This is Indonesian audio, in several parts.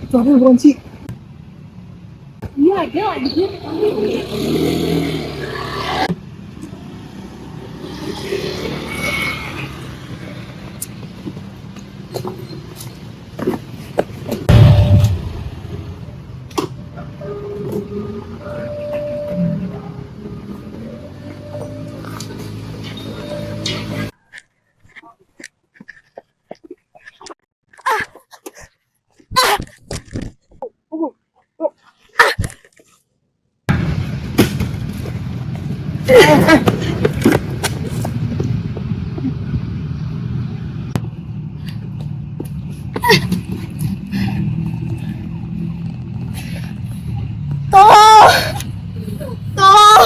Itu Adel bukan sih? Iya, dia anjir. Tolong! Tolong!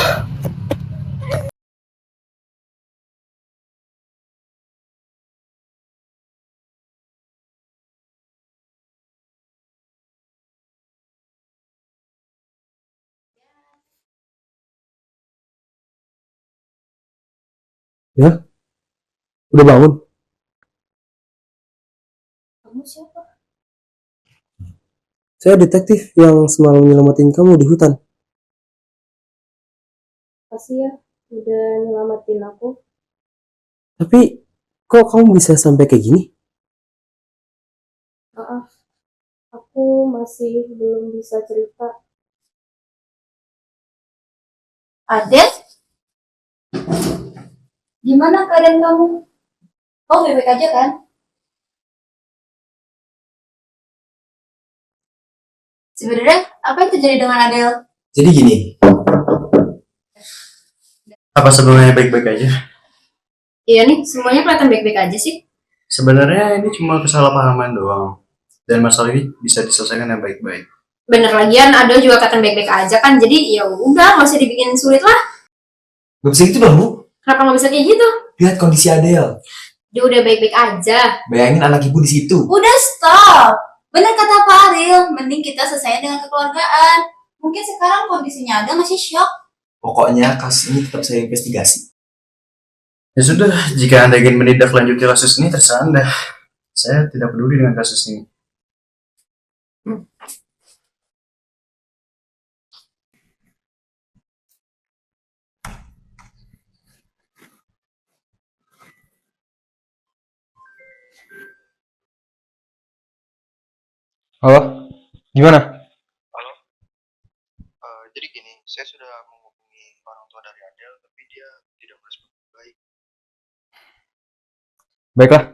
Ya, udah bangun. Kamu siapa? Saya detektif yang semalam nyelamatin kamu di hutan. Kasih ya, udah nyelamatin aku. Tapi kok kamu bisa sampai kayak gini? Maaf, aku masih belum bisa cerita. Adel, gimana keadaan kamu? Kamu baik-baik aja kan? Sebenarnya apa yang terjadi dengan Adel? Jadi gini, apa sebenarnya baik-baik aja? Iya nih, semuanya kelihatan baik-baik aja sih. Sebenarnya ini cuma kesalahpahaman doang. Dan masalah ini bisa diselesaikan dengan baik-baik. Bener lagian Adel juga kelihatan baik-baik aja kan. Jadi ya udah, nggak usah dibikin sulit lah. Gak bisa gitu dong, Bu. Kenapa nggak bisa kayak gitu? Lihat kondisi Adele. Dia udah baik-baik aja. Bayangin anak ibu di situ. Udah stop. Bener kata Pak Ariel, mending kita selesai dengan kekeluargaan. Mungkin sekarang kondisinya ada masih shock. Pokoknya kasus ini tetap saya investigasi. Ya sudah, jika Anda ingin menindaklanjuti kasus ini, terserah Anda. Saya tidak peduli dengan kasus ini. Halo, gimana? Halo, jadi gini, saya sudah menghubungi orang tua dari Adele, tapi dia tidak merespon baik. Baiklah.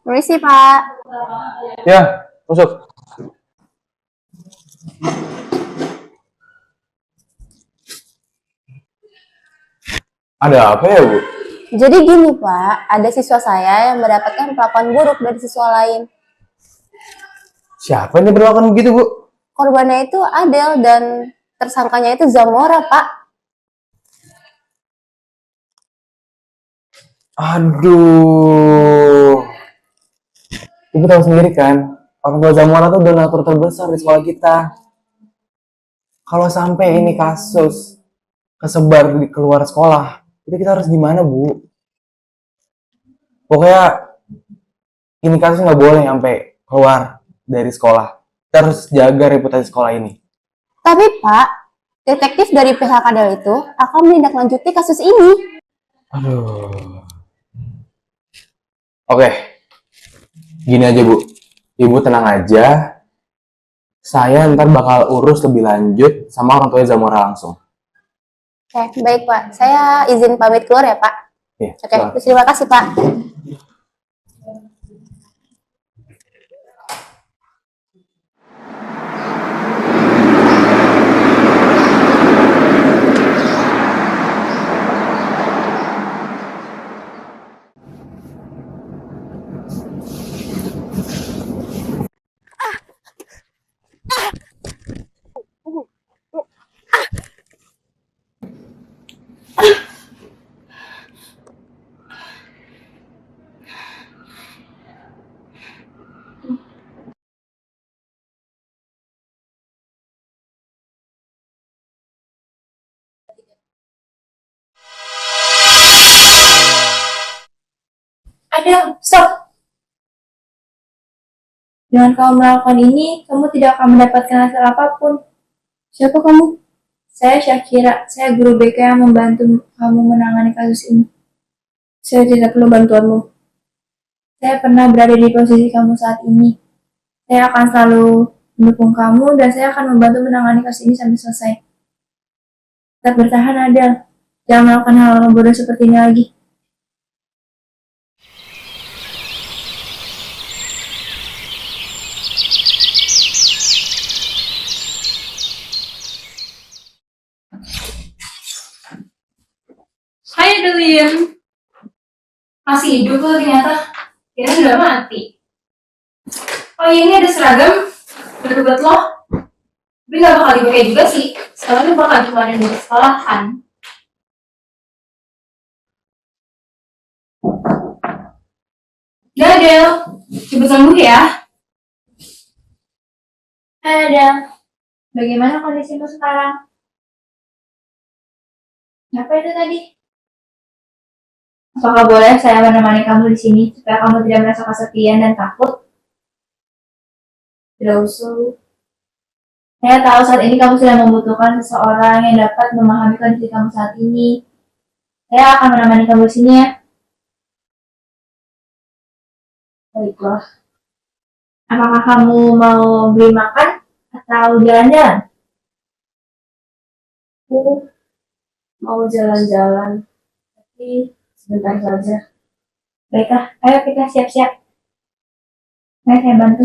Permisi Pak. Ya, masuk. Ada apa ya, Bu? Jadi gini Pak, ada siswa saya yang mendapatkan perlakuan buruk dari siswa lain. Siapa yang diperlakukan begitu, Bu? Korbannya itu Adel dan tersangkanya itu Zamora Pak. Aduh. Ibu tahu sendiri kan, orang tua Zamora tuh donatur terbesar di sekolah kita. Kalau sampai ini kasus kesebar di keluar sekolah, itu kita harus gimana, Bu? Pokoknya ini kasus nggak boleh sampai keluar dari sekolah. Kita harus jaga reputasi sekolah ini. Tapi Pak, detektif dari pihak Adel itu akan menindaklanjuti kasus ini. Aduh. Oke, gini aja Bu. Ibu tenang aja. Saya ntar bakal urus lebih lanjut sama orang tua Zamora langsung. Oke, baik Pak. Saya izin pamit keluar ya Pak. Ya, Oke, silakan. terima kasih Pak. Adel, stop! Dengan kamu melakukan ini, kamu tidak akan mendapatkan hasil apapun. Siapa kamu? Saya Syakira, saya guru BK yang membantu kamu menangani kasus ini. Saya tidak perlu bantuanmu. Saya pernah berada di posisi kamu saat ini. Saya akan selalu mendukung kamu dan saya akan membantu menangani kasus ini sampai selesai. Tetap bertahan, Adel. Jangan melakukan hal-hal bodoh seperti ini lagi. Hai Adeline. Masih hidup loh ternyata. Kira sudah mati. Oh iya, ini ada seragam buat lo. Tapi gak bakal dipakai juga sih. Soalnya bakal cuma ada di sekolahan. Udah Adel, cepet sembuh ya. Hai Adel, bagaimana kondisimu sekarang? Apa itu tadi? Apakah boleh saya menemani kamu di sini supaya kamu tidak merasa kesepian dan takut? Tidak usah. Saya tahu saat ini kamu sedang membutuhkan seseorang yang dapat memahami kondisi kamu saat ini. Saya akan menemani kamu di sini ya. Baiklah. Apakah kamu mau beli makan atau jalan-jalan? Aku mau jalan-jalan, tapi sebentar saja. Baiklah, ayo kita siap-siap. Ayo saya bantu.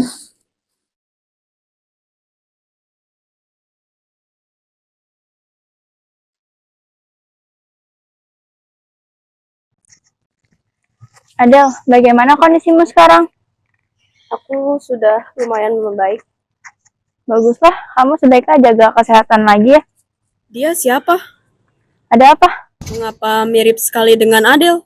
Adel, bagaimana kondisimu sekarang? Aku sudah lumayan membaik. Baguslah, kamu sebaiknya jaga kesehatan lagi ya. Dia siapa? Ada apa? Mengapa mirip sekali dengan Adel?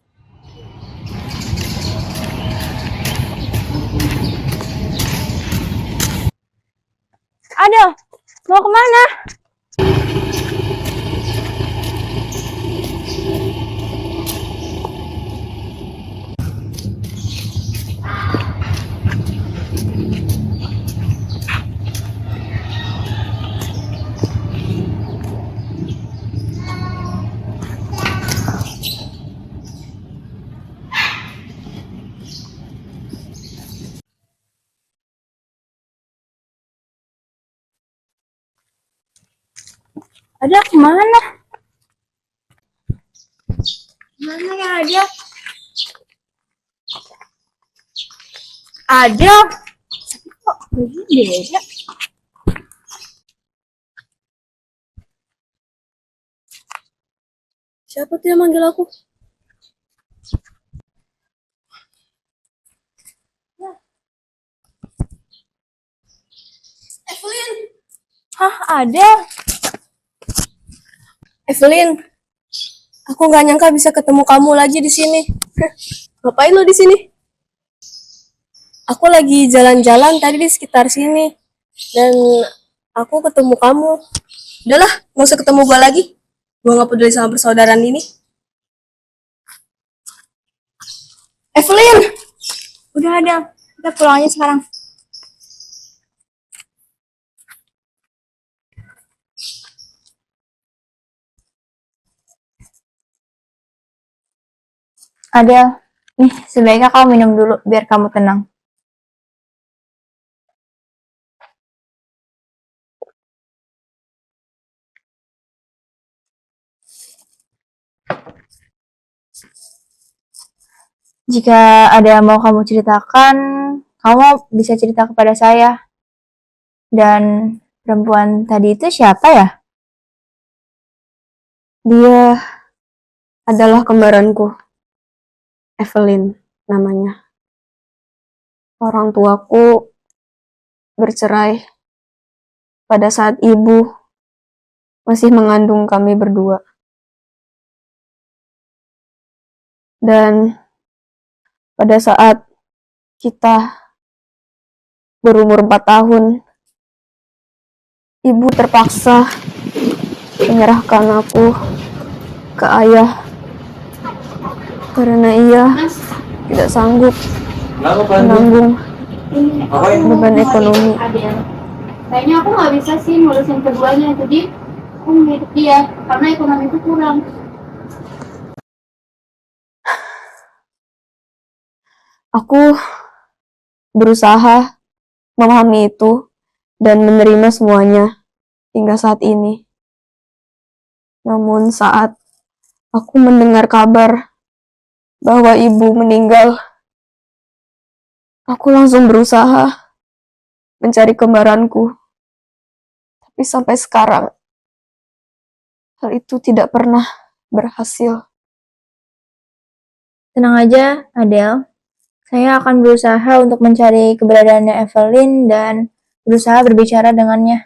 Adel, mau kemana? Ada kemana? Mana ya ada? Ada. Kok begini beda? Siapa tuh yang manggil aku? Evelyn, Hah, ada. Evelyn, aku nggak nyangka bisa ketemu kamu lagi di sini. Ngapain lo di sini? Aku lagi jalan-jalan tadi di sekitar sini dan aku ketemu kamu. Udahlah, nggak usah ketemu gua lagi. Gua nggak peduli sama persaudaraan ini. Evelyn, Udah ada. Kita pulang aja sekarang. Adel, nih sebaiknya kamu minum dulu biar kamu tenang. Jika ada yang mau kamu ceritakan, kamu bisa cerita kepada saya. Dan perempuan tadi itu siapa ya? dia adalah kembaranku. Evelyn namanya. Orang tuaku bercerai pada saat ibu masih mengandung kami berdua. Dan pada saat kita berumur 4 tahun, ibu terpaksa menyerahkan aku ke ayah karena ia tidak sanggup Kenapa Pan? menanggung Ngapain? beban ekonomi. Adel. Kayaknya aku nggak bisa sih ngurusin keduanya, jadi aku ngikut dia karena ekonomi itu kurang. Aku berusaha memahami itu dan menerima semuanya hingga saat ini. Namun saat aku mendengar kabar bahwa ibu meninggal, aku langsung berusaha mencari kembaranku. Tapi sampai sekarang, hal itu tidak pernah berhasil. Tenang aja, Adele. Saya akan berusaha untuk mencari keberadaannya Evelyn dan berusaha berbicara dengannya.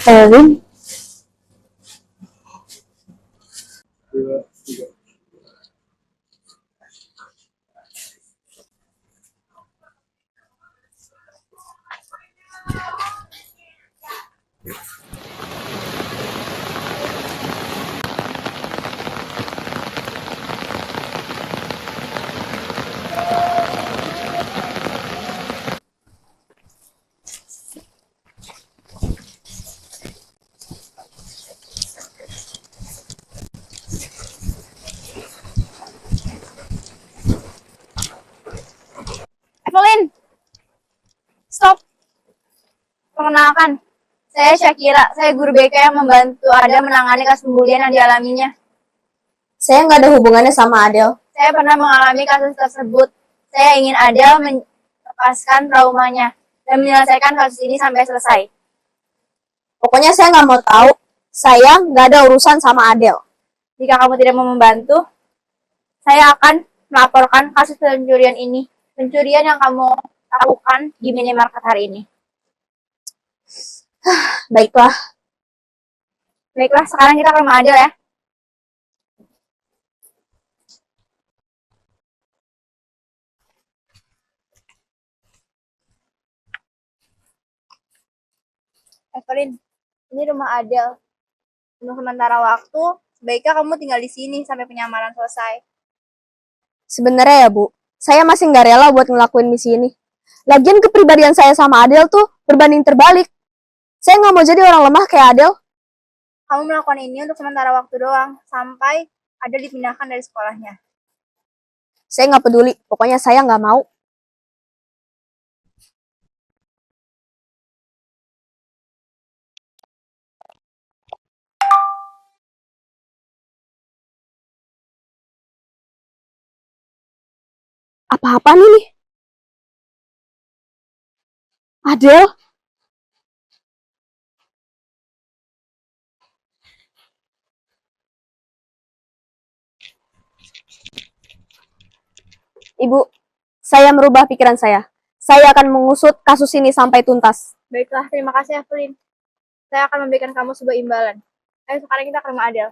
Evelyn, Evelyn, stop. Perkenalkan, saya Syakira. Saya guru BK yang membantu Adel menangani kasus pembulian yang dialaminya. saya nggak ada hubungannya sama Adele. Saya pernah mengalami kasus tersebut. Saya ingin Adel melepaskan traumanya dan menyelesaikan kasus ini sampai selesai. Pokoknya saya nggak mau tahu. Saya nggak ada urusan sama Adele. Jika kamu tidak mau membantu, saya akan melaporkan kasus pencurian ini. Pencurian yang kamu lakukan di minimarket hari ini. Baiklah, Baiklah, sekarang kita ke rumah Adel ya. Evelyn, ini rumah Adel. Untuk sementara waktu, sebaiknya kamu tinggal di sini sampai penyamaran selesai. sebenarnya ya Bu, saya masih nggak rela buat ngelakuin misi ini. Lagian kepribadian saya sama Adele tuh berbanding terbalik. Saya nggak mau jadi orang lemah kayak Adele. Kamu melakukan ini untuk sementara waktu doang, sampai Adel dipindahkan dari sekolahnya. Saya nggak peduli, pokoknya saya nggak mau. Apa-apa nih? Adele? Ibu, saya merubah pikiran saya. Saya akan mengusut kasus ini sampai tuntas. Baiklah, terima kasih Evelyn. Saya akan memberikan kamu sebuah imbalan. Ayo sekarang kita ke rumah Adel.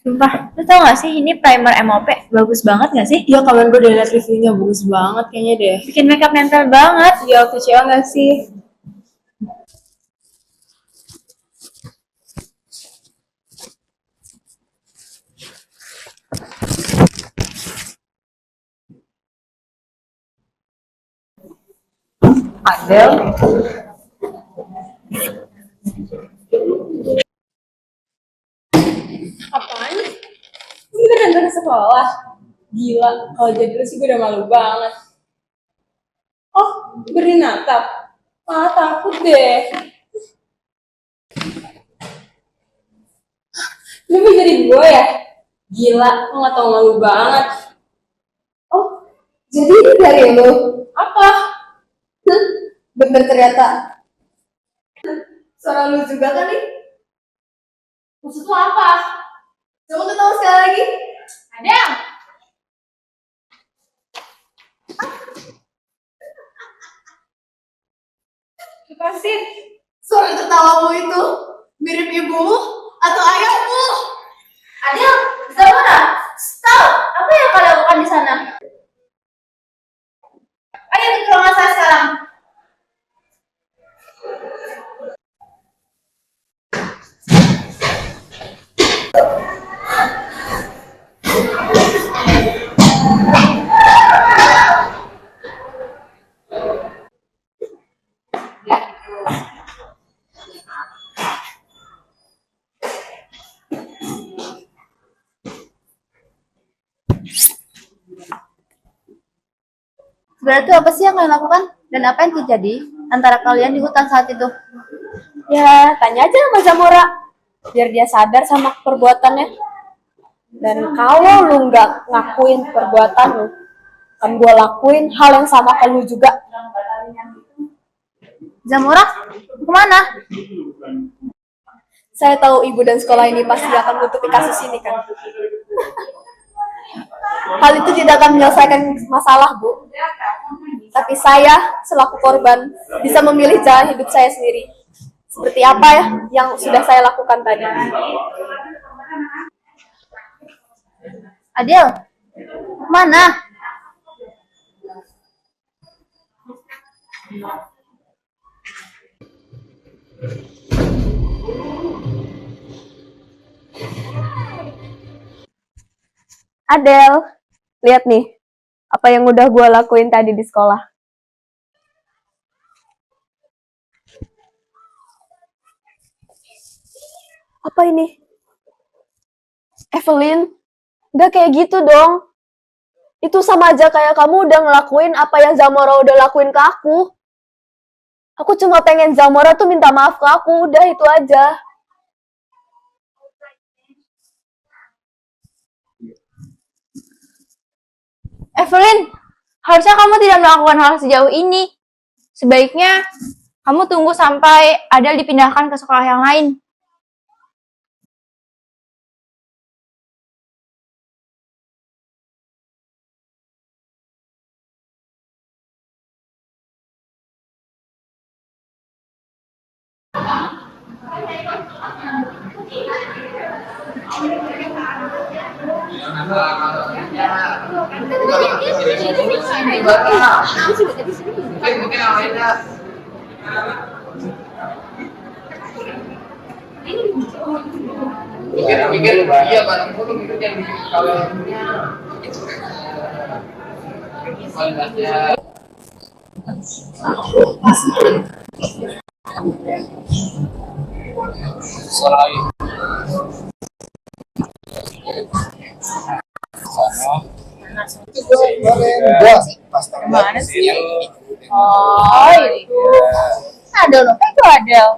Sumpah, lu tau gak sih ini primer MOP? Bagus banget gak sih? Iya, kalian gue udah liat reviewnya, bagus banget kayaknya deh. Bikin makeup nempel banget. Iya, waktu cewek gak sih? Adele? Apaan? Ini beneran dari sekolah? Gila, kalau jadi lu sih gue udah malu banget. Oh, beri natap. Ah, takut deh. Lu mau jadi gue ya? Gila, lu gak tau malu banget. Oh, jadi ini dari lu? Apa? Bener ternyata. Suara lu juga kan nih? Maksud lu apa? Coba ketawa sekali lagi. Adel! Lepasin. Suara tertawamu itu mirip ibumu atau ayahmu? Adil, Zamora, stop! Apa yang kalian lakukan di sana? Ayo ke ruangan saya sekarang. Sebenarnya itu apa sih yang kalian lakukan? Dan apa yang terjadi antara kalian di hutan saat itu? Ya, tanya aja sama Zamora. Biar dia sadar sama perbuatannya. Dan kalau lu nggak ngakuin perbuatan lu, kan gue lakuin hal yang sama ke lu juga. Zamora, kemana? Saya tahu ibu dan sekolah ini pasti akan menutupi kasus ini kan. Hal itu tidak akan menyelesaikan masalah, Bu. Tapi saya, selaku korban, bisa memilih jalan hidup saya sendiri. Seperti apa ya yang sudah saya lakukan tadi. Adil, kemana? Adel, lihat nih, apa yang udah gue lakuin tadi di sekolah. Apa ini? Evelyn, gak kayak gitu dong. Itu sama aja kayak kamu udah ngelakuin apa yang Zamora udah lakuin ke aku. Aku cuma pengen Zamora tuh minta maaf ke aku, udah itu aja. Evelyn, harusnya kamu tidak melakukan hal sejauh ini. Sebaiknya kamu tunggu sampai Adel dipindahkan ke sekolah yang lain. Mikir-mikir, iya barang itu mikir yang bikin kalian kualitasnya. Selain Gimana sih? Oh, itu. Adel, no? Itu Adel.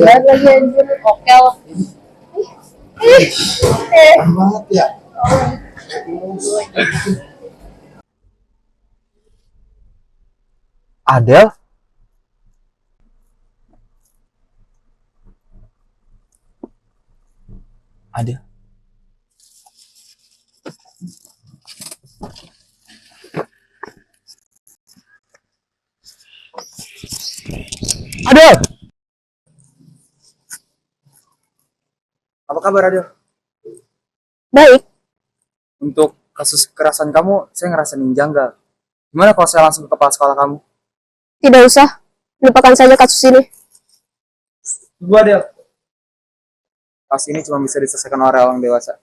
Lihat lagi anjir, oke lah. Banget ya. Adel? Adel? Adel! Apa kabar Adil? Baik, Untuk kasus kekerasan kamu, saya ngerasa janggal. Gimana kalau saya langsung ke kepala sekolah kamu? tidak usah. Lupakan saja kasus ini. Tunggu Adil. Kasus ini cuma bisa diselesaikan oleh orang dewasa.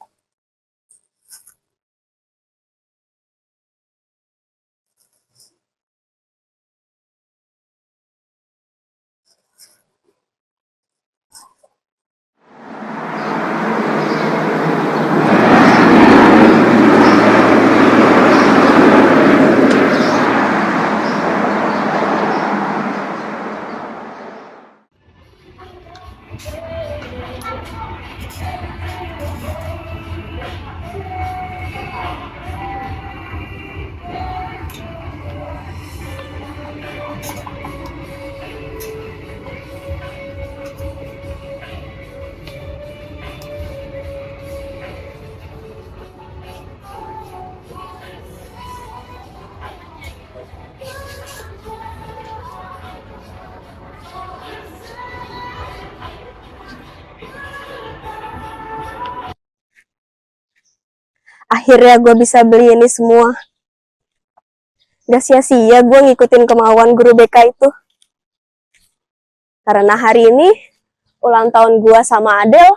Akhirnya gue bisa beli ini semua. Gak sia-sia gue ngikutin kemauan guru BK itu. Karena hari ini ulang tahun gue sama Adel,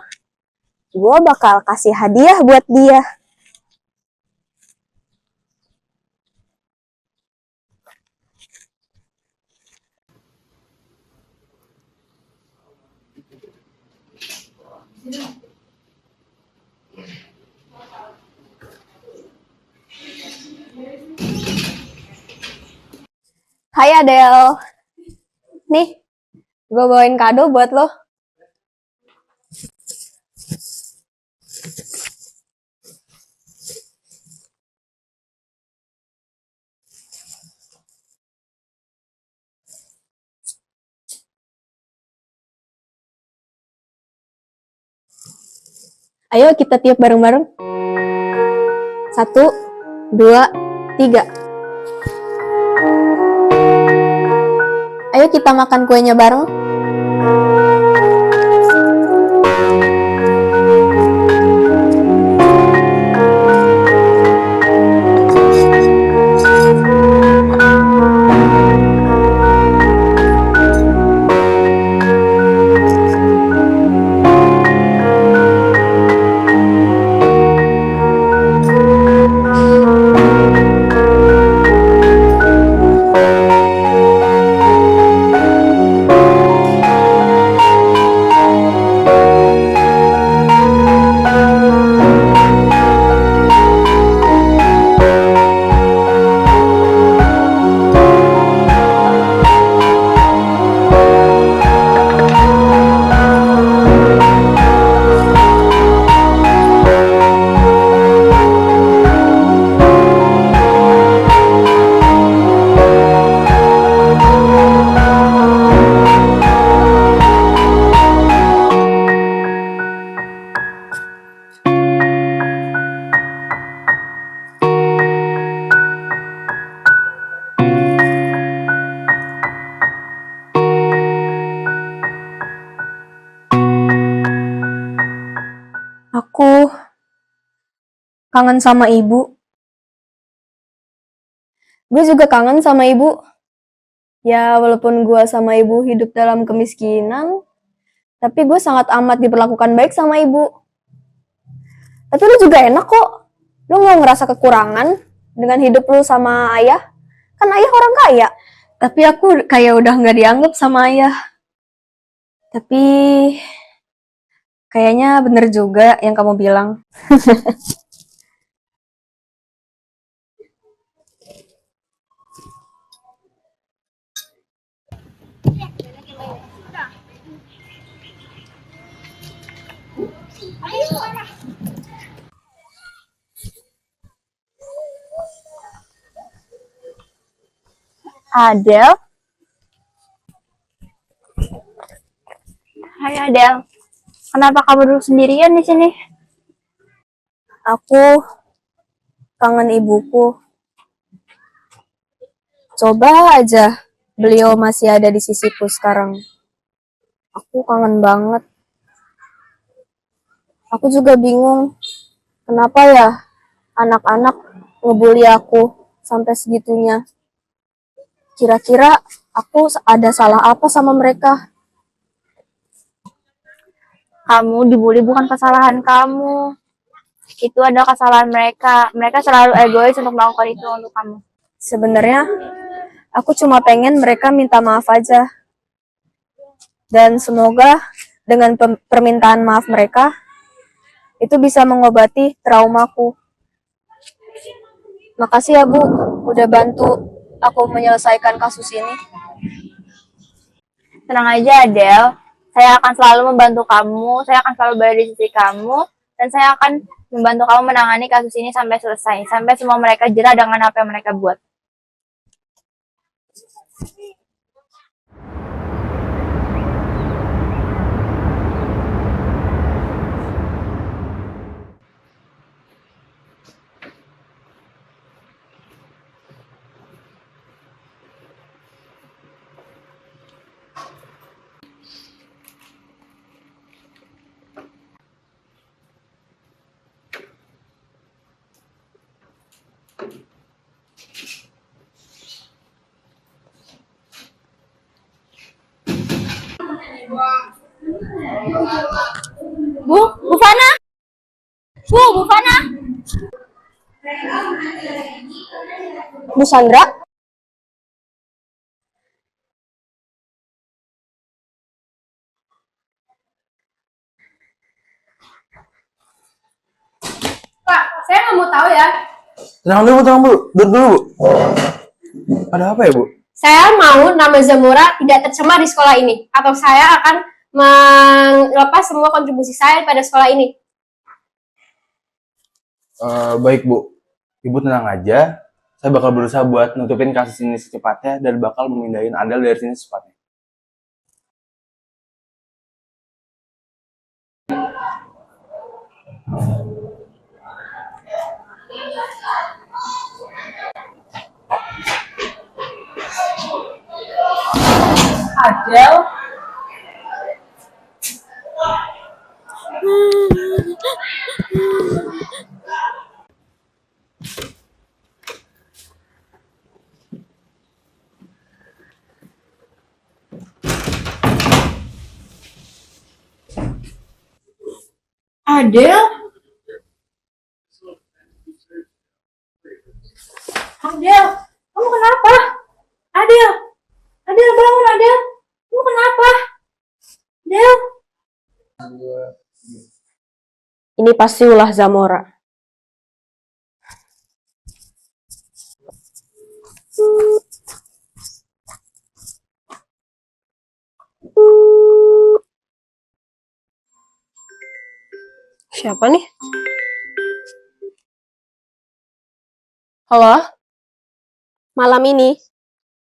gue bakal kasih hadiah buat dia. Hai Adel, nih gue bawain kado buat lo. Ayo kita tiup bareng-bareng. 1, 2, 3. Ayo kita makan kuenya bareng. Aku kangen sama ibu. Gue juga kangen sama ibu. Ya, walaupun gue sama ibu hidup dalam kemiskinan, tapi gue sangat amat diperlakukan baik sama ibu. Tapi lu juga enak kok. Lu gak ngerasa kekurangan dengan hidup lu sama ayah. Kan ayah orang kaya. Tapi aku kayak udah gak dianggap sama ayah. Tapi kayaknya bener juga yang kamu bilang. Adel? Hai Adel, kenapa kamu duduk sendirian di sini? Aku kangen ibuku. Coba aja beliau masih ada di sisiku sekarang. Aku kangen banget. Aku juga bingung, kenapa ya anak-anak ngebully aku sampai segitunya. Kira-kira aku ada salah apa sama mereka? Kamu dibully bukan kesalahan kamu. Itu adalah kesalahan mereka. Mereka selalu egois untuk melakukan itu untuk kamu. Sebenarnya aku cuma pengen mereka minta maaf aja. Dan semoga dengan permintaan maaf mereka, itu bisa mengobati traumaku. Makasih ya Bu, udah bantu aku menyelesaikan kasus ini. Tenang aja Adel, saya akan selalu membantu kamu, saya akan selalu berada di sisi kamu, dan saya akan membantu kamu menangani kasus ini sampai selesai, sampai semua mereka jera dengan apa yang mereka buat. Bu Fana. Bu Sandra? Pak, saya nggak mau tahu ya. Tenang dulu, duduk dulu Bu. Ada apa ya Bu? Saya mau nama Zamora tidak tercemar di sekolah ini, atau saya akan melepas semua kontribusi saya pada sekolah ini. Baik Bu, Ibu tenang aja. Saya bakal berusaha buat nutupin kasus ini secepatnya dan bakal memindahin Adel dari sini secepatnya. Adel? Adel? Adel, kamu kenapa? Adel, Adel bangun Adel. Kamu kenapa? Adel. Ini pasti ulah Zamora. Siapa nih? Halo? Malam ini,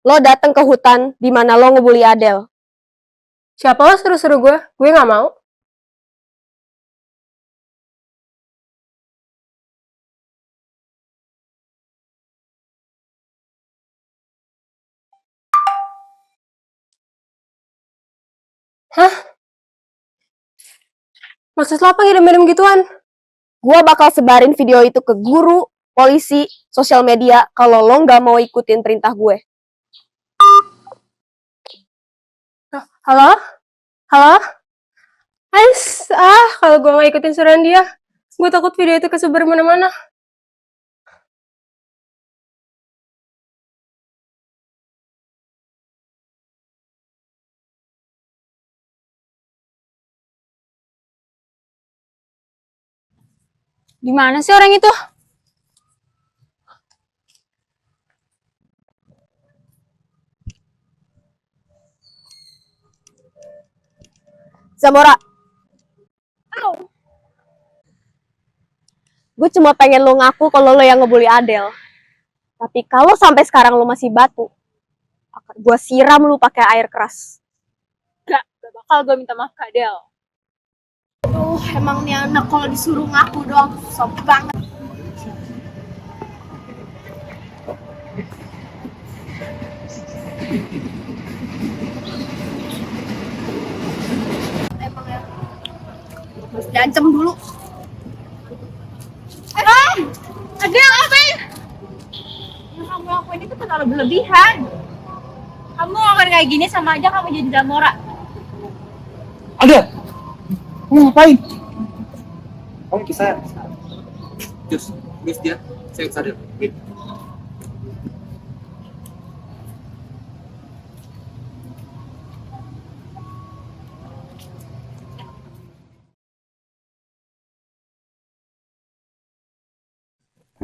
lo datang ke hutan di mana lo ngebully Adel. Siapa lo suruh-suruh gue? Gue nggak mau. Hah? Maksud lo apa ngirim-ngirim gituan? Gua bakal sebarin video itu ke guru, polisi, sosial media kalau lo nggak mau ikutin perintah gue. Halo? Halo? Kalau gue nggak ikutin saran dia, gue takut video itu kesebar mana-mana. Gimana sih orang itu? Zamora. Gue cuma pengen lo ngaku kalau lo yang ngebully Adel. Tapi kalau sampai sekarang lo masih batu, akan gue siram lo pakai air keras. Gak bakal gue minta maaf ke Adel. Emang nih anak kalau disuruh ngaku doang susah banget. Emang ya, harus diancam dulu. Adel, ngapain? Yang kamu lakuin itu terlalu berlebihan. Kamu ngelakuin kayak gini sama aja kamu jadi Zamora. Ada. Kamu ngapain? Kamu kisah. Jus dia. Saya sadar.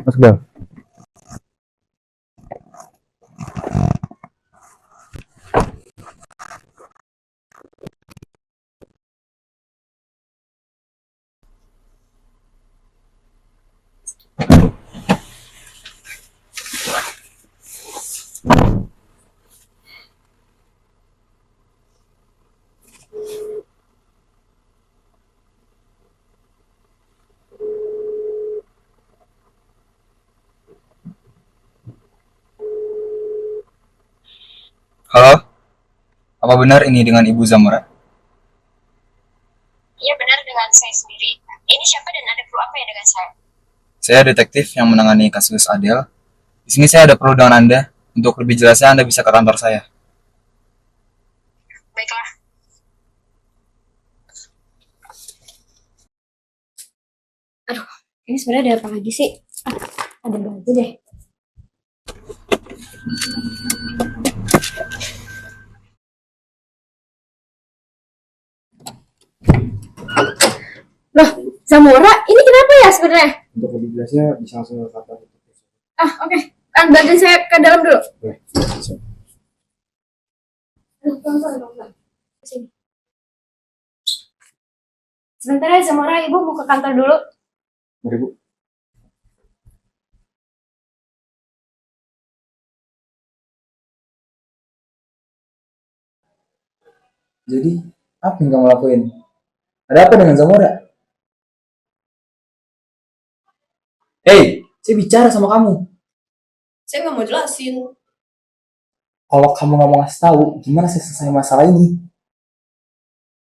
Mas Bel. Halo? Apa benar ini dengan Ibu Zamora? Iya benar dengan saya sendiri. Ini siapa dan ada perlu apa ya dengan saya? Saya detektif yang menangani kasus Adel. Di sini saya ada perlu dengan Anda. Untuk lebih jelasnya Anda bisa ke kantor saya. Baiklah. Aduh, Ini sebenarnya ada apa lagi sih? Ada aja deh. Loh, Zamora, ini kenapa ya sebenarnya? Untuk lebih jelasnya bisa langsung ke kantor. Oke. Kan bantuin saya ke dalam dulu. Boleh. Sini. Sebentar ya Zamora, Ibu mau ke kantor dulu. Mari, Bu. Jadi, apa yang kamu lakuin? Ada apa dengan Zamora? Hei, saya bicara sama kamu. Saya nggak mau jelasin. Kalau kamu nggak mau ngasih tahu, gimana saya selesai masalah ini?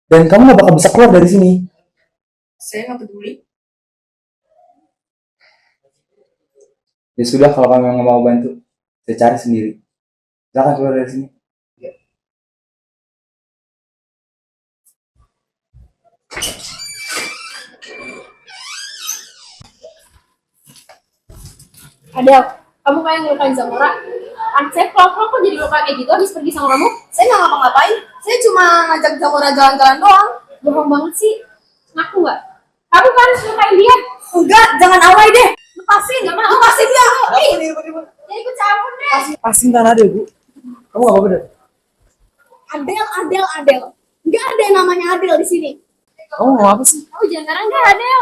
Dan kamu nggak bakal bisa keluar dari sini. Saya nggak peduli. Ya sudah, kalau kamu nggak mau bantu, saya cari sendiri. Silakan keluar dari sini. Adel, kamu kayak ngelukain Zamora. Anak saya pelak-pelak kok jadi luka kayak gitu habis pergi sama kamu? Saya nggak ngapa-ngapain. Saya cuma ngajak Zamora jalan-jalan doang. Bohong banget sih. Ngaku nggak? Kamu kan harus lukain dia. Enggak, jangan alay deh. Lepasin, nggak mau. Lepasin dia. Ya ikut campur deh. Pasin tanah deh, Bu. Kamu nggak apa-apa deh. Adel. Nggak ada yang namanya Adel di sini. Kamu mau apa sih? Kamu jangan ngarang deh, Adel.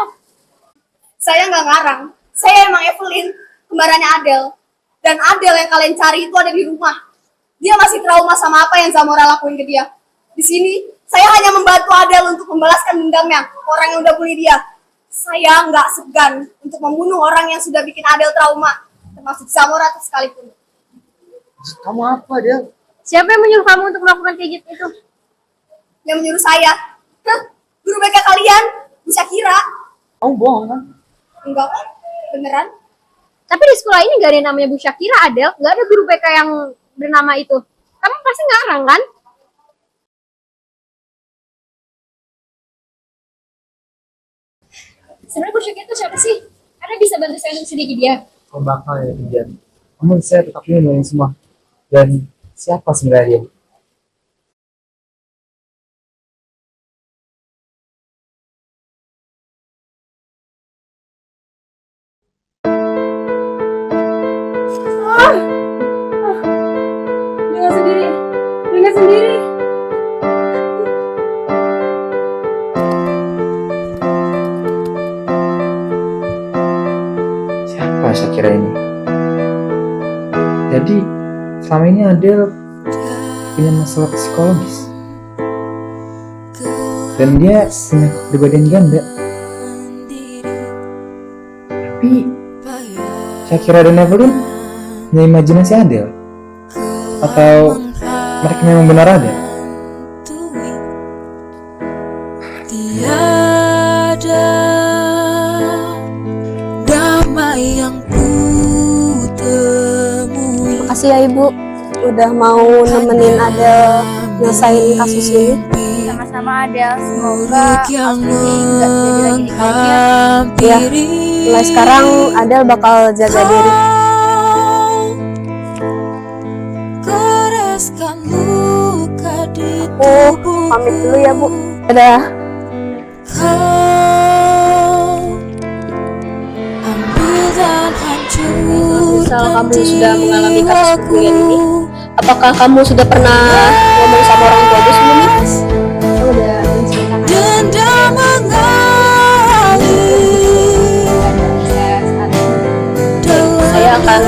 Saya nggak ngarang. Saya emang Evelyn, kembarannya Adel. Dan Adel yang kalian cari itu ada di rumah. Dia masih trauma sama apa yang Zamora lakuin ke dia. Di sini, saya hanya membantu Adel untuk membalaskan dendamnya ke orang yang udah bully dia. Saya nggak segan untuk membunuh orang yang sudah bikin Adel trauma, termasuk Zamora sekalipun. Kamu apa, Del? Siapa yang menyuruh kamu untuk melakukan kayak gitu itu? Yang menyuruh saya? Hah? Guru BK kalian? Bisa kira? Kamu bohong kan? Enggak kok, beneran. Tapi di sekolah ini gak ada yang namanya Bu Syakira, Adel. Gak ada guru BK yang bernama itu. Kamu pasti ngarang kan? Sebenarnya Bu Syakira itu siapa sih? Karena bisa bantu saya untuk sedikit dia. Kamu bakal ya, Dian. Namun saya tetap ingin ini semua. Dan siapa sebenarnya dia? Dengar sendiri. Siapa Syakira ini? Jadi selama ini Adel punya masalah psikologis dan dia punya kepribadian ganda. Tapi Syakira dan Evelyn punya imajinasi Adel atau mereka memang benar ada? Tiada damai yang ku temui. Makasih ya Ibu udah mau nemenin Adel nyelesain kasus ini. Sama-sama Adel, semoga Yang kasus ini nggak terjadi lagi di kamu ya. Ya, mulai sekarang Adel bakal jaga diri. Goreskan luka di Aku pamit dulu ya Bu. Dadah. kau ambil dan hancurkan Misal kamu sudah mengalami kasus perbulian ini, apakah kamu sudah pernah ngomong sama orang tuamu sebelumnya? Kamu udah menceritakan dendam mengalir. Saya akan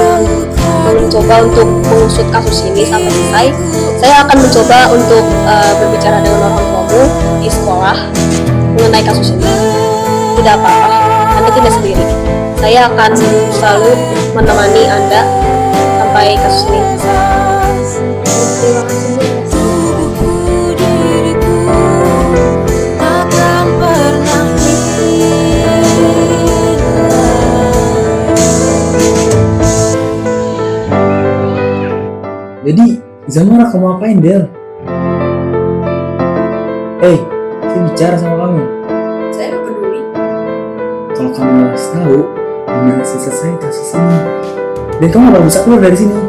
mencoba untuk mengusut kasus ini sampai selesai. Saya akan mencoba untuk berbicara dengan orang tuamu di sekolah mengenai kasus ini. Tidak apa-apa, Anda tidak sendiri. Saya akan selalu menemani Anda sampai kasus ini selesai. Terima kasih. Tubuhku diriku takkan pernah Jadi Zamora kamu apain, Del? Saya bicara sama kamu. Saya nggak peduli. Kalau kamu mau tahu gimana selesai kasus ini. Dan kamu gak bisa keluar dari sini.